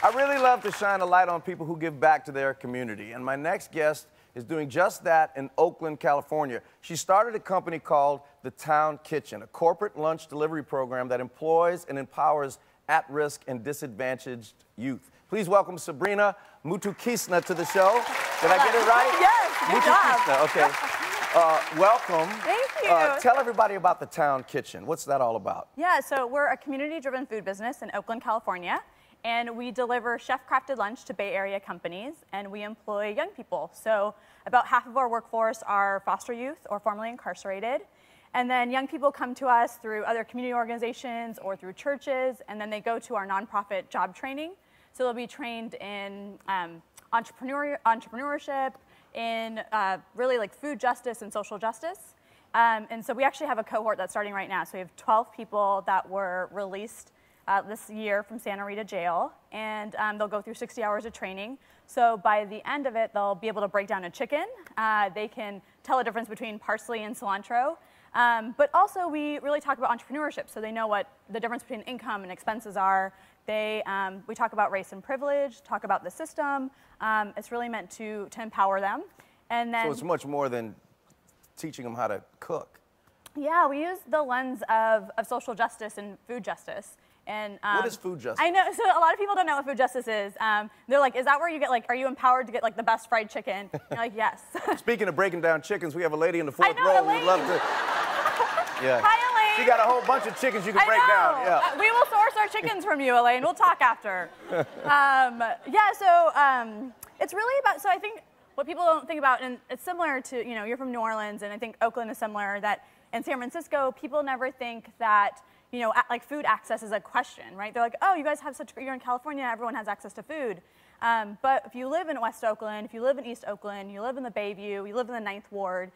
I really love to shine a light on people who give back to their community, and my next guest is doing just that in Oakland, California. She started a company called the Town Kitchen, a corporate lunch delivery program that employs and empowers at-risk and disadvantaged youth. Please welcome Sabrina Mutukisna to the show. Did I get it right? Yes, good job. Okay. Welcome. Thank you. Tell everybody about the Town Kitchen. What's that all about? Yeah, so we're a community-driven food business in Oakland, California, and we deliver chef-crafted lunch to Bay Area companies, and we employ young people. So about half of our workforce are foster youth or formerly incarcerated. And then young people come to us through other community organizations or through churches, and then they go to our nonprofit job training. So they'll be trained in entrepreneurship, in really like food justice and social justice. And so we actually have a cohort that's starting right now. So we have 12 people that were released this year from Santa Rita jail, and they'll go through 60 hours of training. So by the end of it, they'll be able to break down a chicken. They can tell the difference between parsley and cilantro. But also we really talk about entrepreneurship, so they know what the difference between income and expenses are. We talk about race and privilege, talk about the system. It's really meant to empower them. And then, so it's much more than teaching them how to cook. Yeah, we use the lens of social justice and food justice. And, what is food justice? I know, so a lot of people don't know what food justice is. They're like, is that where you get, like, are you empowered to get, like, the best fried chicken? You're like, yes. Speaking of breaking down chickens, we have a lady in the fourth know, row Elaine. We'd love to. Yeah. Hi, Elaine. She got a whole bunch of chickens you can break down. Yeah. We will source our chickens from you, Elaine. We'll talk after. It's really about, so I think what people don't think about, and it's similar to, you're from New Orleans, and I think Oakland is similar, that in San Francisco, people never think that, like food access is a question, right? They're like, oh, you guys have you're in California, everyone has access to food. But if you live in West Oakland, if you live in East Oakland, you live in the Bayview, you live in the 9th Ward,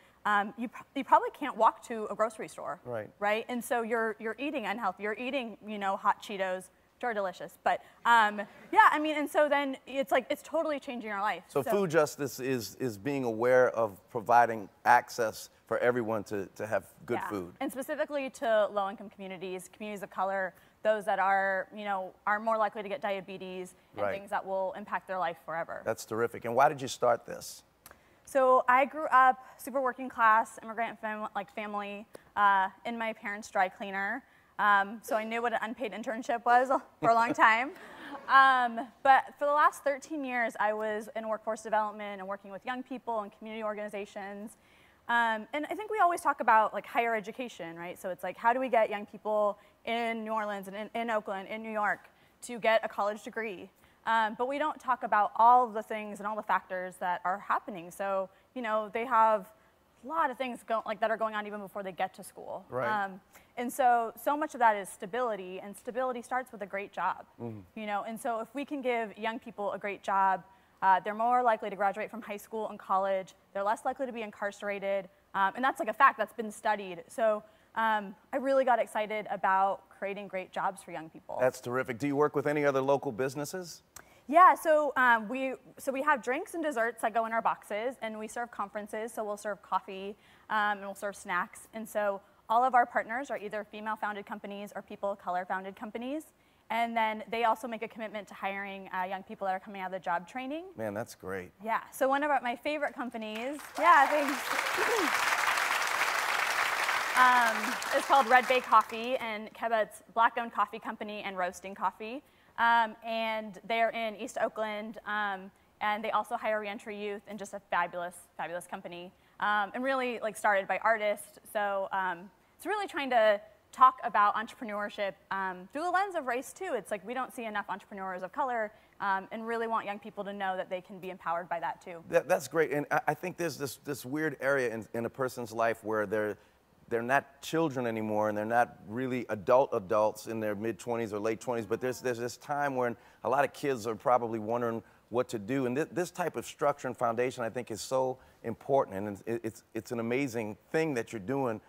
you probably can't walk to a grocery store, right? And so you're eating unhealthy, you're eating, hot Cheetos, which are delicious. But yeah, I mean, and so then it's like, it's totally changing our life. So food justice is being aware of providing access for everyone to have good food. And specifically to low-income communities, communities of color, those that are, are more likely to get diabetes and things that will impact their life forever. That's terrific. And why did you start this? So I grew up super working class, immigrant family in my parents' dry cleaner. So I knew what an unpaid internship was for a long time. But for the last 13 years, I was in workforce development and working with young people and community organizations. And I think we always talk about like higher education, right? So it's like, how do we get young people in New Orleans and in Oakland, in New York, to get a college degree? But we don't talk about all of the things and all the factors that are happening. So, they have a lot of things that are going on even before they get to school. Right. And so much of that is stability, and stability starts with a great job. And so if we can give young people a great job, they're more likely to graduate from high school and college. They're less likely to be incarcerated. And that's like a fact that's been studied. So I really got excited about creating great jobs for young people. That's terrific. Do you work with any other local businesses? Yeah, so we have drinks and desserts that go in our boxes, and we serve conferences. So we'll serve coffee and we'll serve snacks. And so all of our partners are either female-founded companies or people of color-founded companies. And then they also make a commitment to hiring young people that are coming out of the job training. Man, that's great. Yeah, so one of my favorite companies, yeah, thanks. It's called Red Bay Coffee, and it's Black-owned coffee company and roasting coffee. And they're in East Oakland, and they also hire reentry youth, and just a fabulous, fabulous company. And really started by artists, so it's really trying to talk about entrepreneurship through the lens of race too. It's like we don't see enough entrepreneurs of color, and really want young people to know that they can be empowered by that too. That's great, and I think there's this weird area in a person's life where they're not children anymore, and they're not really adults in their mid-20s or late 20s, but there's this time when a lot of kids are probably wondering what to do, and this type of structure and foundation I think is so important, and it's an amazing thing that you're doing